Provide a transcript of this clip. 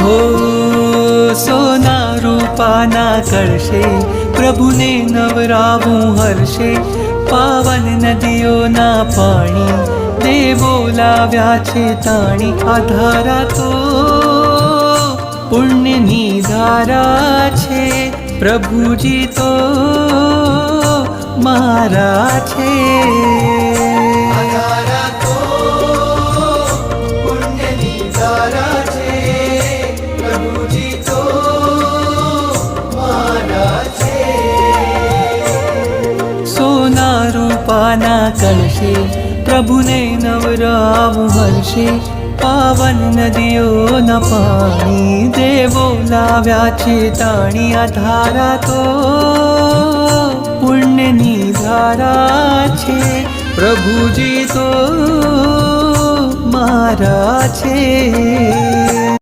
હો સોના રૂપાના કળશે પ્રભુને નવરાવું હર્ષે, પાવન નદીઓના પાણી દેવો લાવ્યા છે તાણી, આ ધારા તો પુણ્યની ધારા છે, પ્રભુજી તો મારા છે। સોના રૂપાના કળશે પ્રભુને નવરાવું હર્ષે, પાવન નદીઓના પાણી દેવો લાવ્યા છે તાણી, આ ધારા તો પુણ્યની ધારા છે, પ્રભુજી તો મારા છે।